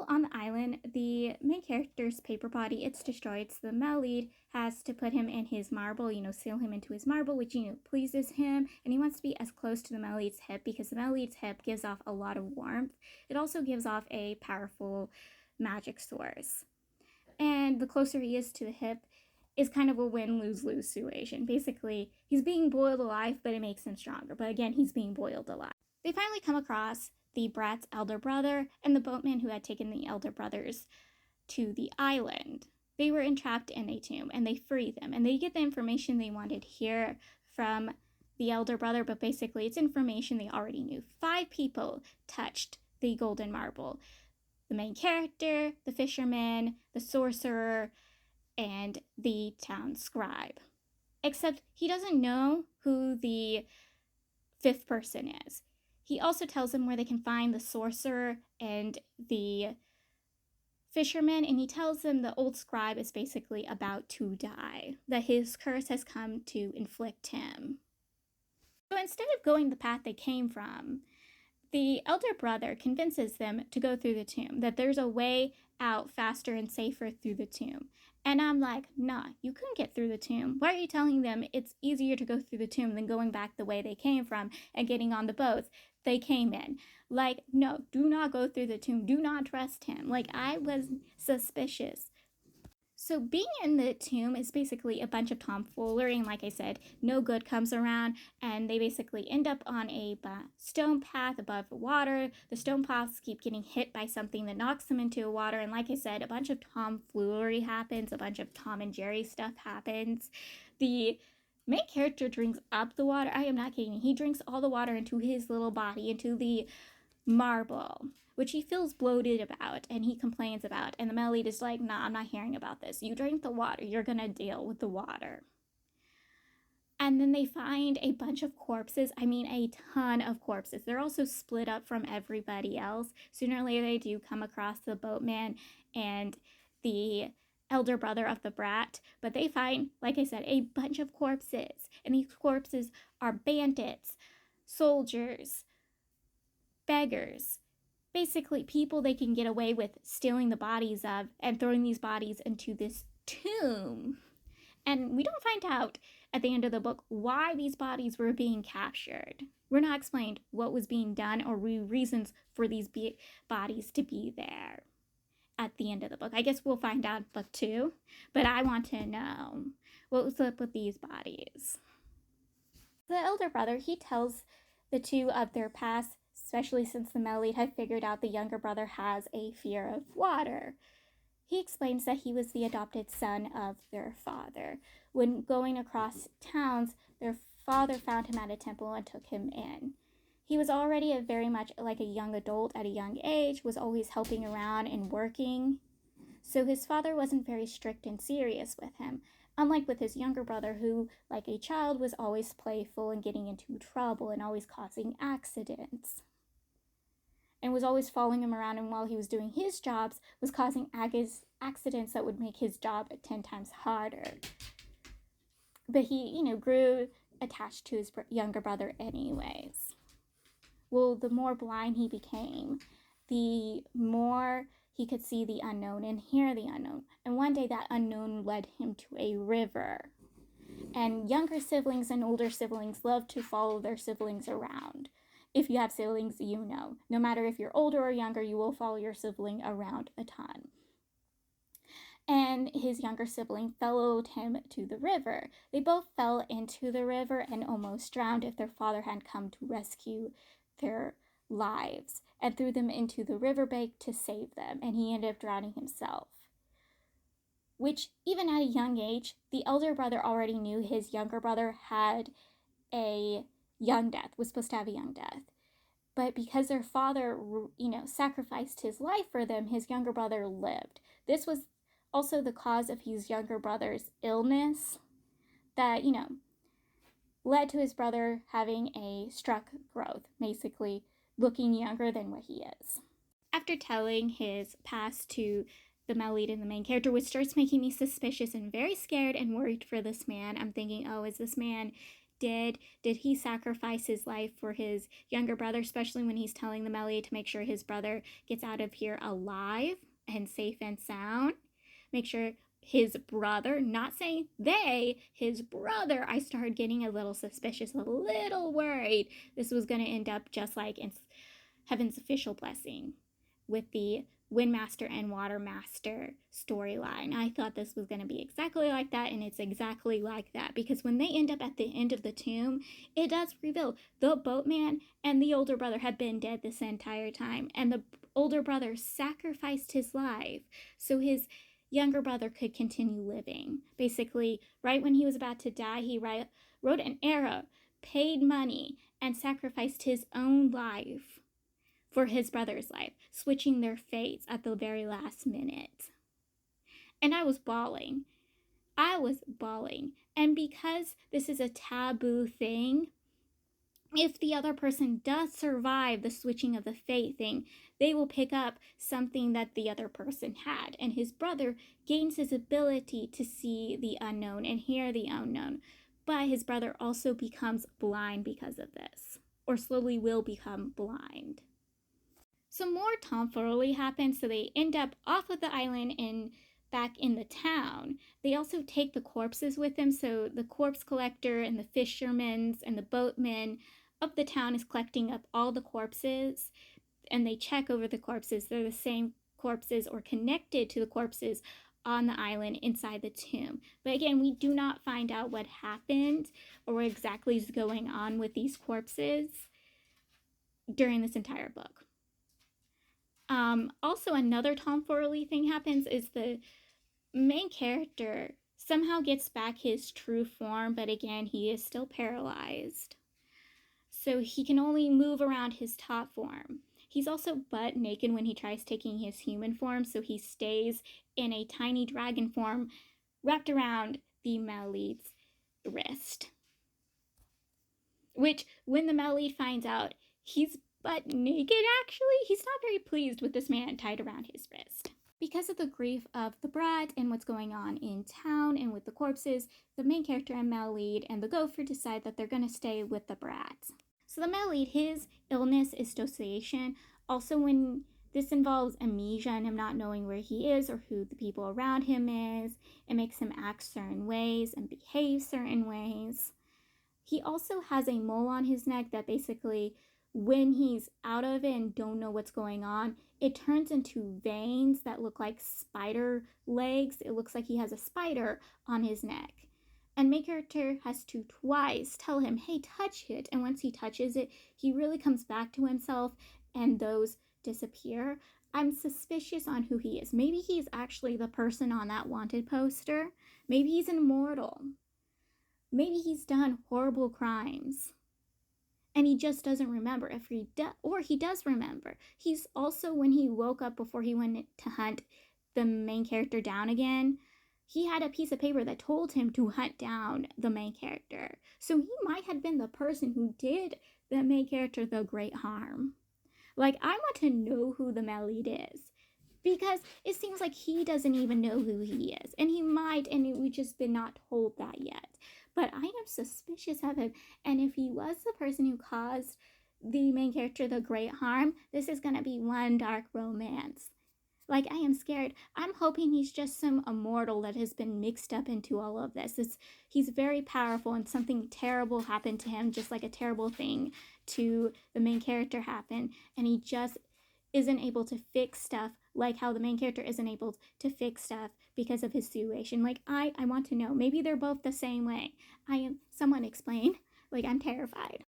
On the island, the main character's paper body, it's destroyed, so the male lead has to put him in his marble, seal him into his marble, which, pleases him, and he wants to be as close to the male lead's hip because the male lead's hip gives off a lot of warmth. It also gives off a powerful magic source. And the closer he is to the hip is kind of a win-lose-lose situation. Basically, he's being boiled alive, but it makes him stronger. But again, he's being boiled alive. They finally come across the brat's elder brother and the boatman who had taken the elder brothers to the island. They were entrapped in a tomb, and they free them, and they get the information they wanted here from the elder brother, but basically it's information they already knew. 5 people touched the golden marble. The main character, the fisherman, the sorcerer, and the town scribe. Except he doesn't know who the 5th person is. He also tells them where they can find the sorcerer and the fisherman, and he tells them the old scribe is basically about to die, that his curse has come to inflict him. So instead of going the path they came from, the elder brother convinces them to go through the tomb, that there's a way out faster and safer through the tomb. And I'm like, nah, you couldn't get through the tomb. Why are you telling them it's easier to go through the tomb than going back the way they came from and getting on the boats they came in? Like, no, do not go through the tomb. Do not trust him. Like, I was suspicious. So being in the tomb is basically a bunch of tomfoolery, and like I said, no good comes around, and they basically end up on a stone path above the water. The stone paths keep getting hit by something that knocks them into the water, and like I said, a bunch of tomfoolery happens, a bunch of Tom and Jerry stuff happens. The main character drinks up the water. I am not kidding. He drinks all the water into his little body, into the marble, which he feels bloated about and he complains about, and the male lead is like, nah, I'm not hearing about this. You drink the water, you're gonna deal with the water. And then they find a bunch of corpses. I mean, a ton of corpses. They're also split up from everybody else. Sooner or later they do come across the boatman and the elder brother of the brat, but they find, like I said, a bunch of corpses, and these corpses are bandits, soldiers, beggars, basically people they can get away with stealing the bodies of and throwing these bodies into this tomb. And we don't find out at the end of the book why these bodies were being captured. We're not explained what was being done or reasons for these bodies to be there at the end of the book. I guess we'll find out in book 2, but I want to know what was up with these bodies. The elder brother, he tells the 2 of their past, especially since the male lead had figured out the younger brother has a fear of water. He explains that he was the adopted son of their father. When going across towns, their father found him at a temple and took him in. He was already very much like a young adult at a young age, was always helping around and working. So his father wasn't very strict and serious with him, unlike with his younger brother who, like a child, was always playful and getting into trouble and always causing accidents, and was always following him around, and while he was doing his jobs, was causing accidents that would make his job 10 times harder. But he, grew attached to his younger brother anyways. Well, the more blind he became, the more he could see the unknown and hear the unknown. And one day that unknown led him to a river. And younger siblings and older siblings love to follow their siblings around. If you have siblings, no matter if you're older or younger, you will follow your sibling around a ton. And his younger sibling followed him to the river. They both fell into the river and almost drowned if their father hadn't come to rescue their lives and threw them into the riverbank to save them, and he ended up drowning himself. Which, even at a young age, the elder brother already knew his younger brother had a young death, was supposed to have a young death. But because their father, sacrificed his life for them, his younger brother lived. This was also the cause of his younger brother's illness that, led to his brother having a struck growth, basically looking younger than what he is. After telling his past to the male lead and the main character, which starts making me suspicious and very scared and worried for this man. I'm thinking, oh, is this man did he sacrifice his life for his younger brother, especially when he's telling the Melody to make sure his brother gets out of here alive and safe and sound? Make sure his brother, not saying they, his brother. I started getting a little suspicious, a little worried this was going to end up just like in Heaven's Official Blessing with the Windmaster and Watermaster storyline. I thought this was going to be exactly like that, and it's exactly like that, because when they end up at the end of the tomb, it does reveal the boatman and the older brother have been dead this entire time, and the older brother sacrificed his life so his younger brother could continue living. Basically, right when he was about to die, he wrote an arrow, paid money, and sacrificed his own life for his brother's life, switching their fates at the very last minute. And I was bawling. And because this is a taboo thing, if the other person does survive the switching of the fate thing, they will pick up something that the other person had. And his brother gains his ability to see the unknown and hear the unknown. But his brother also becomes blind because of this, or slowly will become blind. Some more tomfoolery happens, so they end up off of the island and back in the town. They also take the corpses with them, so the corpse collector and the fishermen and the boatmen of the town is collecting up all the corpses, and they check over the corpses. They're the same corpses or connected to the corpses on the island inside the tomb. But again, we do not find out what happened or what exactly is going on with these corpses during this entire book. Also, another tomfoolery thing happens is the main character somehow gets back his true form, but again, he is still paralyzed. So he can only move around his top form. He's also butt naked when he tries taking his human form, so he stays in a tiny dragon form wrapped around the Melid's wrist. Which, when the Melid finds out he's butt naked, actually, he's not very pleased with this man tied around his wrist. Because of the grief of the brat and what's going on in town and with the corpses, the main character and Melid and the gopher decide that they're going to stay with the brat. So the Melid, his illness is dissociation. Also, when this involves amnesia and him not knowing where he is or who the people around him is, it makes him act certain ways and behave certain ways. He also has a mole on his neck that basically, when he's out of it and don't know what's going on, it turns into veins that look like spider legs. It looks like he has a spider on his neck. And main character has to twice tell him, hey, touch it. And once he touches it, he really comes back to himself and those disappear. I'm suspicious on who he is. Maybe he's actually the person on that wanted poster. Maybe he's an immortal. Maybe he's done horrible crimes and he just doesn't remember. Or he does remember. He's also, when he woke up before he went to hunt the main character down again, he had a piece of paper that told him to hunt down the main character. So he might have been the person who did the main character the great harm. Like, I want to know who the Melid is, because it seems like he doesn't even know who he is. And he might, and we've just been not told that yet. But I am suspicious of him. And if he was the person who caused the main character the great harm, this is going to be one dark romance. Like, I am scared. I'm hoping he's just some immortal that has been mixed up into all of this. He's very powerful and something terrible happened to him, just like a terrible thing to the main character happened. And he just isn't able to fix stuff like how the main character isn't able to fix stuff because of his situation. Like, I want to know. Maybe they're both the same way. Someone explain. Like, I'm terrified.